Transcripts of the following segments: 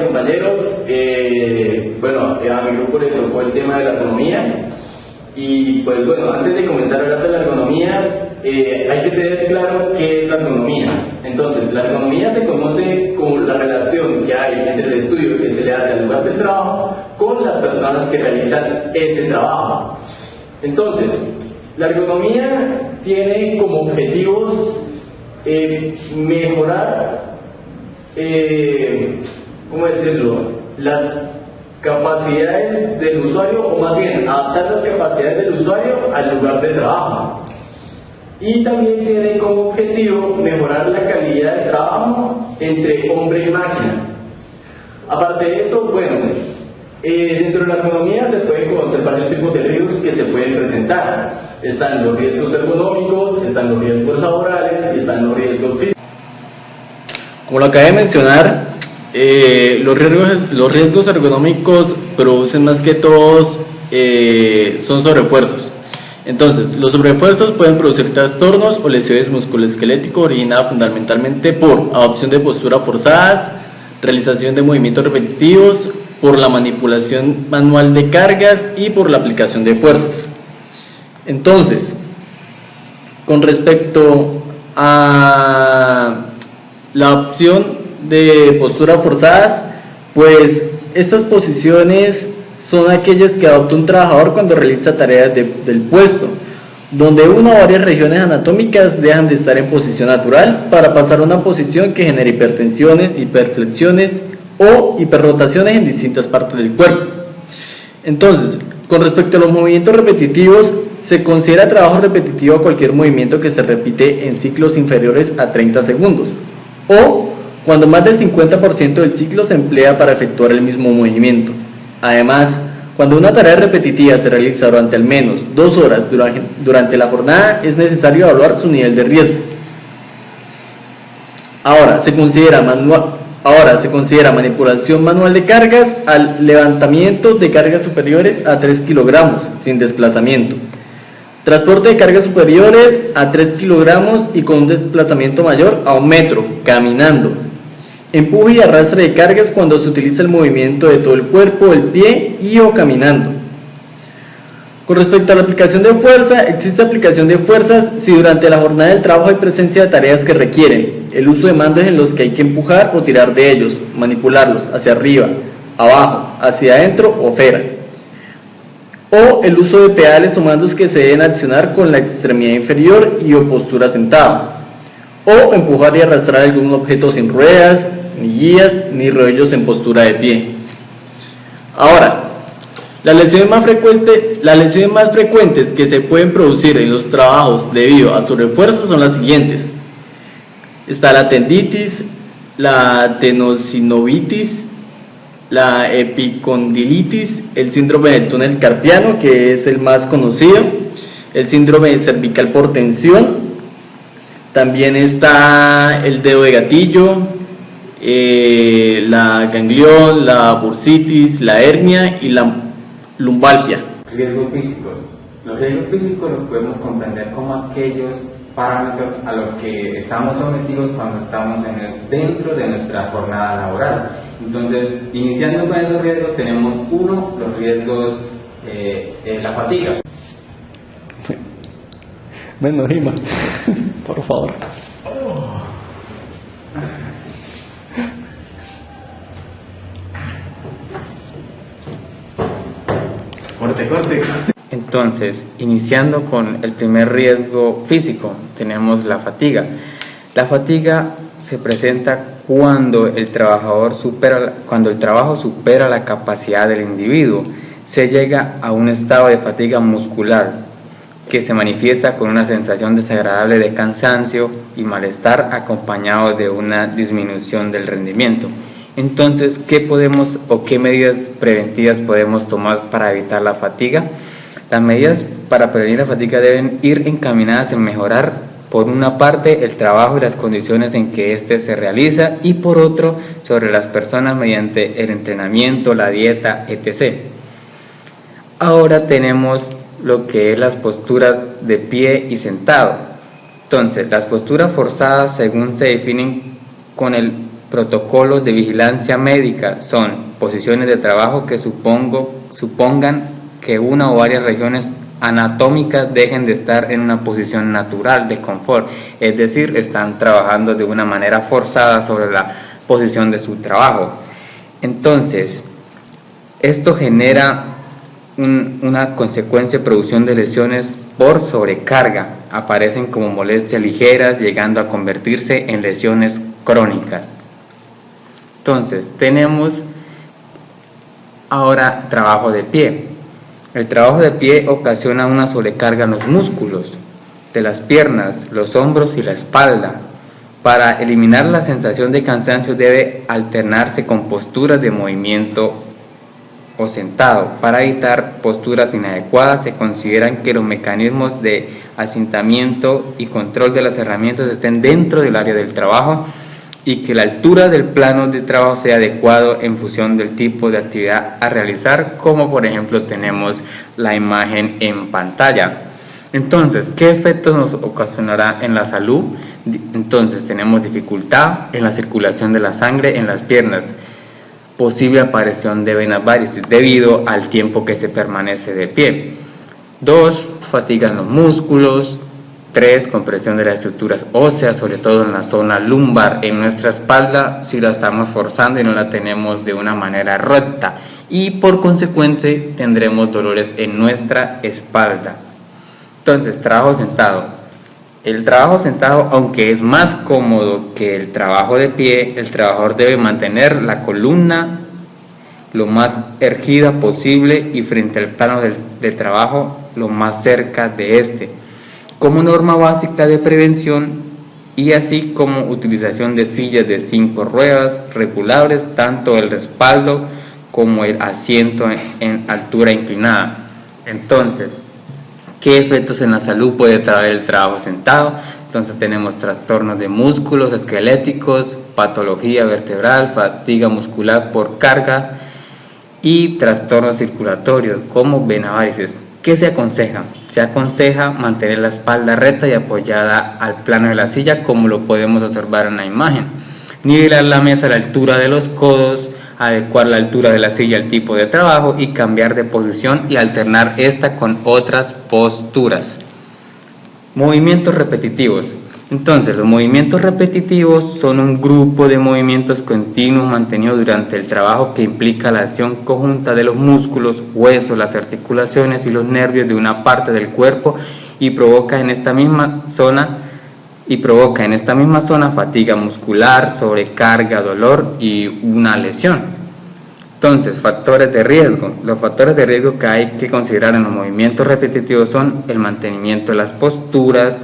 Compañeros, a mi grupo le tocó el tema de la ergonomía y pues bueno, antes de comenzar a hablar de la ergonomía hay que tener claro qué es la ergonomía. Entonces, la ergonomía se conoce como la relación que hay entre el estudio que se le hace al lugar del trabajo con las personas que realizan ese trabajo. Entonces, la ergonomía tiene como objetivos mejorar ¿cómo decirlo? Las capacidades del usuario, o más bien adaptar las capacidades del usuario al lugar de trabajo. Y también tiene como objetivo mejorar la calidad de trabajo entre hombre y máquina. Aparte de eso, dentro de la ergonomía se pueden conocer varios tipos de riesgos que se pueden presentar. Están los riesgos ergonómicos, están los riesgos laborales y están los riesgos físicos. Como lo acabé de mencionar, los riesgos ergonómicos producen más que todos son sobreesfuerzos. Entonces, los sobreesfuerzos pueden producir trastornos o lesiones musculoesqueléticos originadas fundamentalmente por adopción de posturas forzadas, realización de movimientos repetitivos, por la manipulación manual de cargas y por la aplicación de fuerzas. Entonces, con respecto a la opción de posturas forzadas, pues estas posiciones son aquellas que adopta un trabajador cuando realiza tareas del puesto, donde una o varias regiones anatómicas dejan de estar en posición natural para pasar a una posición que genera hipertensiones, hiperflexiones o hiperrotaciones en distintas partes del cuerpo. Entonces, con respecto a los movimientos repetitivos, se considera trabajo repetitivo cualquier movimiento que se repite en ciclos inferiores a 30 segundos, o cuando más del 50% del ciclo se emplea para efectuar el mismo movimiento. Además, cuando una tarea repetitiva se realiza durante al menos 2 horas durante la jornada, es necesario evaluar su nivel de riesgo. Ahora se considera manipulación manual de cargas al levantamiento de cargas superiores a 3 kilogramos sin desplazamiento, transporte de cargas superiores a 3 kilogramos y con un desplazamiento mayor a 1 metro, caminando, empuje y arrastre de cargas cuando se utiliza el movimiento de todo el cuerpo, el pie y o caminando. Con respecto a la aplicación de fuerza, existe aplicación de fuerzas si durante la jornada del trabajo hay presencia de tareas que requieren el uso de mandos en los que hay que empujar o tirar de ellos, manipularlos hacia arriba, abajo, hacia adentro o fuera, o el uso de pedales o mandos que se deben accionar con la extremidad inferior y o postura sentado, o empujar y arrastrar algún objeto sin ruedas, ni guías, ni rodillos en postura de pie. Ahora, las lesiones más frecuentes que se pueden producir en los trabajos debido a sobreesfuerzo son las siguientes. Está la tenditis, la tenosinovitis, la epicondilitis, el síndrome del túnel carpiano, que es el más conocido, el síndrome cervical por tensión, también está el dedo de gatillo, la ganglión, la bursitis, la hernia y la lumbalgia. Riesgos físicos. Los riesgos físicos los podemos comprender como aquellos parámetros a los que estamos sometidos cuando estamos dentro de nuestra jornada laboral. Entonces, iniciando con esos riesgos, tenemos los riesgos la fatiga. Bueno, rima, por favor. Corte. Entonces, iniciando con el primer riesgo físico, tenemos la fatiga. La fatiga se presenta cuando el trabajo supera la capacidad del individuo. Se llega a un estado de fatiga muscular que se manifiesta con una sensación desagradable de cansancio y malestar acompañado de una disminución del rendimiento. Entonces, ¿qué medidas preventivas podemos tomar para evitar la fatiga? Las medidas para prevenir la fatiga deben ir encaminadas en mejorar, por una parte, el trabajo y las condiciones en que éste se realiza, y por otro, sobre las personas mediante el entrenamiento, la dieta, etc. Ahora tenemos lo que es las posturas de pie y sentado. Entonces, las posturas forzadas, según se definen con el Protocolos de vigilancia médica son posiciones de trabajo que supongan que una o varias regiones anatómicas dejen de estar en una posición natural de confort, es decir, están trabajando de una manera forzada sobre la posición de su trabajo. Entonces, esto genera una consecuencia de producción de lesiones por sobrecarga. Aparecen como molestias ligeras, llegando a convertirse en lesiones crónicas. Entonces, tenemos ahora trabajo de pie. El trabajo de pie ocasiona una sobrecarga en los músculos de las piernas, los hombros y la espalda. Para eliminar la sensación de cansancio debe alternarse con posturas de movimiento o sentado. Para evitar posturas inadecuadas se consideran que los mecanismos de asentamiento y control de las herramientas estén dentro del área del trabajo y que la altura del plano de trabajo sea adecuado en función del tipo de actividad a realizar, como por ejemplo tenemos la imagen en pantalla. Entonces, ¿qué efectos nos ocasionará en la salud? Entonces, tenemos dificultad en la circulación de la sangre en las piernas, posible aparición de venas varices debido al tiempo que se permanece de pie. 2. Fatiga en los músculos. 3. Compresión de las estructuras óseas, sobre todo en la zona lumbar, en nuestra espalda, si la estamos forzando y no la tenemos de una manera recta, y por consecuente tendremos dolores en nuestra espalda. Entonces, trabajo sentado. El trabajo sentado, aunque es más cómodo que el trabajo de pie, el trabajador debe mantener la columna lo más erguida posible y frente al plano de trabajo lo más cerca de este, como norma básica de prevención, y así como utilización de sillas de 5 ruedas regulables, tanto el respaldo como el asiento en altura inclinada. Entonces, ¿qué efectos en la salud puede traer el trabajo sentado? Entonces tenemos trastornos de músculos esqueléticos, patología vertebral, fatiga muscular por carga y trastornos circulatorios como venas varices. ¿Qué se aconseja? Se aconseja mantener la espalda recta y apoyada al plano de la silla, como lo podemos observar en la imagen. Nivelar la mesa a la altura de los codos, adecuar la altura de la silla al tipo de trabajo y cambiar de posición y alternar esta con otras posturas. Movimientos repetitivos. Entonces, los movimientos repetitivos son un grupo de movimientos continuos mantenidos durante el trabajo que implica la acción conjunta de los músculos, huesos, las articulaciones y los nervios de una parte del cuerpo y provoca en esta misma zona fatiga muscular, sobrecarga, dolor y una lesión. Entonces, factores de riesgo. Los factores de riesgo que hay que considerar en los movimientos repetitivos son el mantenimiento de las posturas,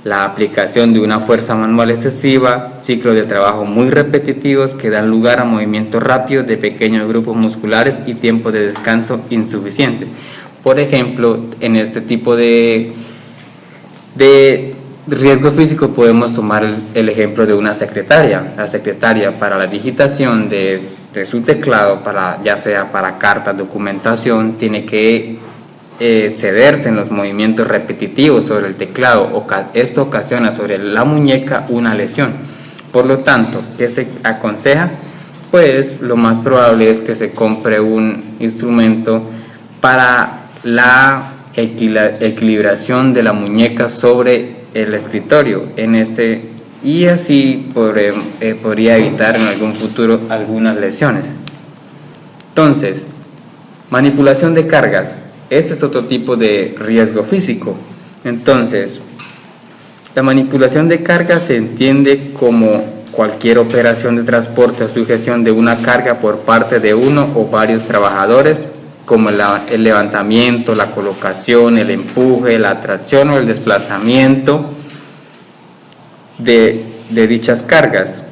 la aplicación de una fuerza manual excesiva, ciclos de trabajo muy repetitivos que dan lugar a movimientos rápidos de pequeños grupos musculares y tiempo de descanso insuficiente. Por ejemplo, en este tipo de riesgo físico podemos tomar el ejemplo de una secretaria. La secretaria, para la digitación de su teclado, ya sea para cartas, documentación, tiene que cederse en los movimientos repetitivos sobre el teclado. Esto ocasiona sobre la muñeca una lesión. Por lo tanto, ¿qué se aconseja? Pues lo más probable es que se compre un instrumento para la equilibración de la muñeca sobre el escritorio y así podría evitar en algún futuro algunas lesiones. Entonces, manipulación de cargas. Este es otro tipo de riesgo físico. Entonces, la manipulación de cargas se entiende como cualquier operación de transporte o sujeción de una carga por parte de uno o varios trabajadores, como el levantamiento, la colocación, el empuje, la tracción o el desplazamiento de dichas cargas.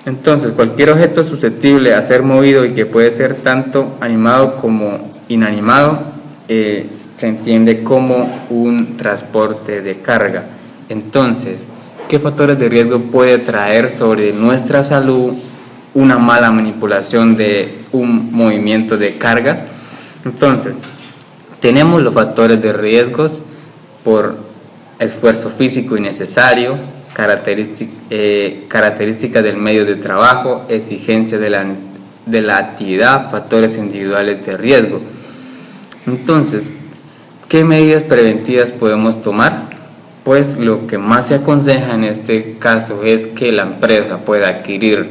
Entonces, cualquier objeto susceptible a ser movido y que puede ser tanto animado como inanimado, se entiende como un transporte de carga. Entonces, ¿qué factores de riesgo puede traer sobre nuestra salud una mala manipulación de un movimiento de cargas? Entonces, tenemos los factores de riesgos por esfuerzo físico innecesario, características del medio de trabajo, exigencias de la actividad, factores individuales de riesgo. Entonces, ¿qué medidas preventivas podemos tomar? Pues lo que más se aconseja en este caso es que la empresa pueda adquirir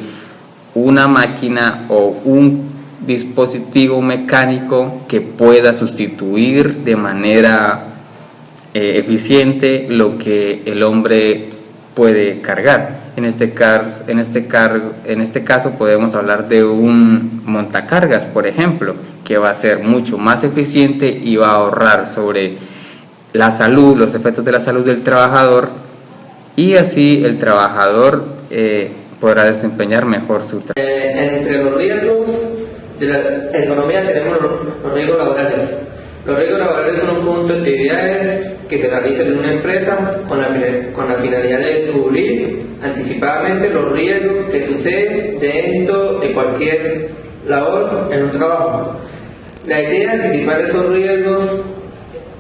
una máquina o un dispositivo mecánico que pueda sustituir de manera eficiente lo que el hombre puede cargar. En este caso podemos hablar de un montacargas, por ejemplo, que va a ser mucho más eficiente y va a ahorrar sobre la salud, los efectos de la salud del trabajador, y así el trabajador podrá desempeñar mejor su trabajo. Entre los riesgos de la economía tenemos los riesgos laborales. Los riesgos laborales son un conjunto de actividades que se realizan en una empresa con la finalidad de descubrir anticipadamente los riesgos que suceden dentro de cualquier labor en un trabajo. La idea de anticipar esos riesgos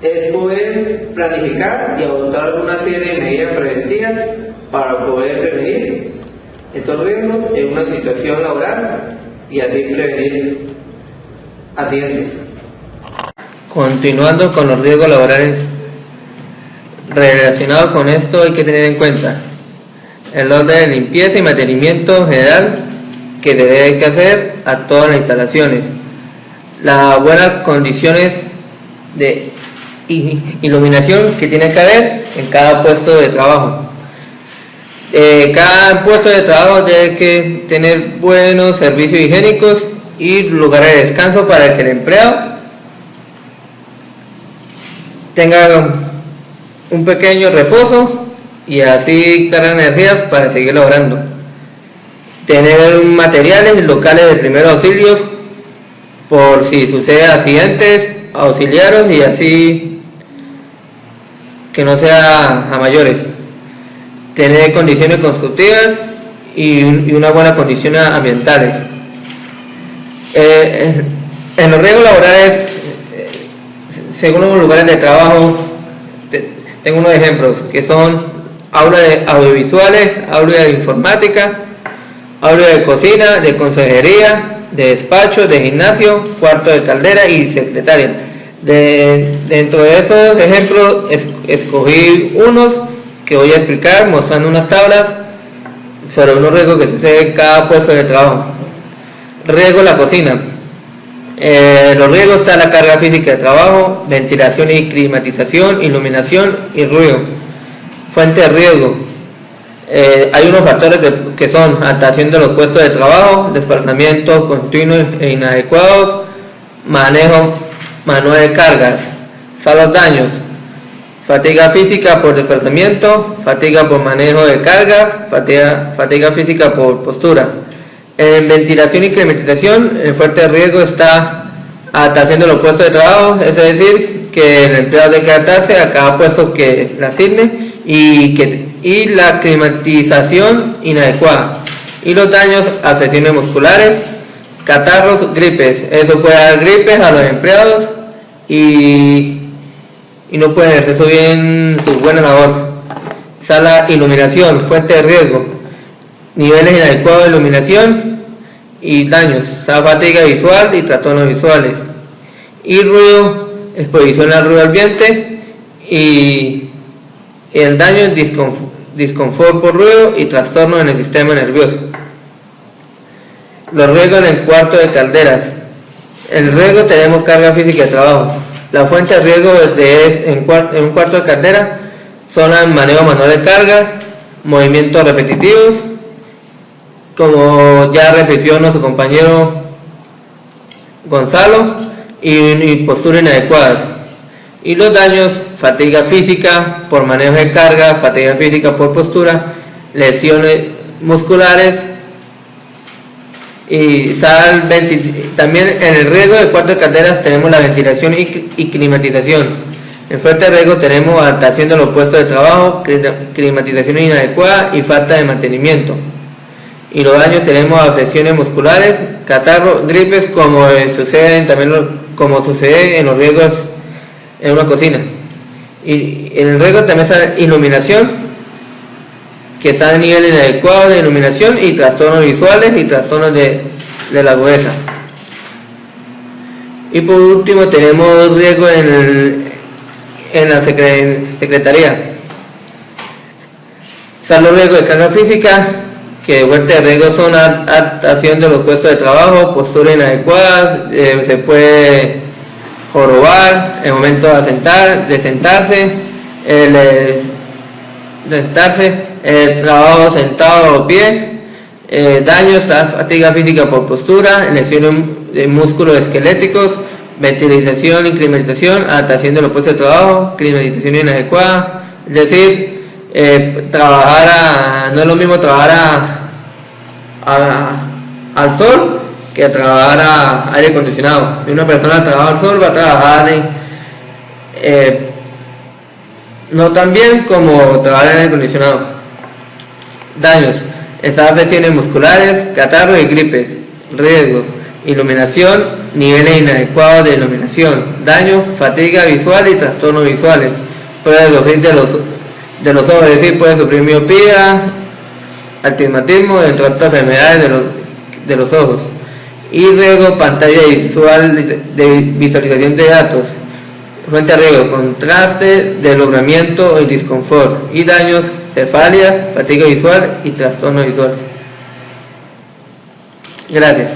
es poder planificar y adoptar una serie de medidas preventivas para poder prevenir estos riesgos en una situación laboral y así prevenir accidentes. Continuando con los riesgos laborales relacionados con esto, hay que tener en cuenta el orden de limpieza y mantenimiento general que debe que hacer a todas las instalaciones, las buenas condiciones de iluminación que tiene que haber en cada puesto de trabajo. Cada puesto de trabajo debe que tener buenos servicios higiénicos y lugares de descanso para que el empleado tenga un pequeño reposo y así cargar energías para seguir laborando. Tener materiales y locales de primeros auxilios por si sucede accidentes, auxiliaros y así que no sea a mayores. Tener condiciones constructivas y unas buenas condiciones ambientales. En los riesgos laborales, según los lugares de trabajo, tengo unos ejemplos que son aulas de audiovisuales, aula de informática, aula de cocina, de consejería, de despacho, de gimnasio, cuarto de caldera y secretaria. Dentro de esos ejemplos escogí unos que voy a explicar mostrando unas tablas sobre unos riesgos que suceden en cada puesto de trabajo. Riesgo en la cocina. Los riesgos están la carga física de trabajo, ventilación y climatización, iluminación y ruido. Fuente de riesgo. Hay unos factores que son adaptación de los puestos de trabajo, desplazamientos continuos e inadecuados, manejo manual de cargas, los daños, fatiga física por desplazamiento, fatiga por manejo de cargas, fatiga física por postura. En ventilación y climatización, el fuerte riesgo está adaptación de los puestos de trabajo, es decir, que el empleado debe adaptarse a cada puesto que le asigne y la climatización inadecuada. Y los daños, afecciones musculares, catarros, gripes. Eso puede dar gripes a los empleados y no pueden ejercer bien su buena labor. Sala, iluminación, fuente de riesgo, niveles inadecuados de iluminación y daños, fatiga visual y trastornos visuales. Y ruido, exposición al ruido ambiente y el daño, disconfort por ruido y trastorno en el sistema nervioso. Los riesgos en el cuarto de calderas. El riesgo tenemos carga física de trabajo. La fuente de riesgo en un cuarto de caldera son el manejo manual de cargas, movimientos repetitivos, como ya repitió nuestro compañero Gonzalo, y posturas inadecuadas. Y los daños, fatiga física por manejo de carga, fatiga física por postura, lesiones musculares y también en el riesgo de cuarto de calderas tenemos la ventilación y climatización. En fuerte riesgo tenemos adaptación de los puestos de trabajo, climatización inadecuada y falta de mantenimiento. Y los daños tenemos afecciones musculares, catarro, gripes, como sucede en los riesgos en una cocina. Y en el riesgo también está iluminación, que están a nivel inadecuado de iluminación y trastornos visuales y trastornos de la agudeza. Y por último tenemos riesgo en la secretaría. Están los riesgos de carga física, que de vuelta de riesgo son adaptación de los puestos de trabajo, postura inadecuada, se puede jorobar en el momento de sentarse, trabajo sentado o pie, daños a fatiga física por postura, lesiones de músculos esqueléticos, ventilización y climatización, adaptación de los puestos de trabajo, climatización inadecuada, es decir, no es lo mismo trabajar al sol que trabajar a aire acondicionado. Si una persona trabaja al sol va a trabajar no tan bien como trabajar en aire acondicionado. Daños: afecciones musculares, catarros y gripes. Riesgo: iluminación, niveles inadecuados de iluminación, daños, fatiga visual y trastornos visuales. Puede sufrir de los ojos, es decir, puede sufrir miopía, astigmatismo, entre otras enfermedades de los ojos. Y riesgo: pantalla visual de visualización de datos. Fuente a riesgo: contraste, deslumbramiento y disconfort. Y daños: cefalias, fatiga visual y trastornos visuales. Gracias.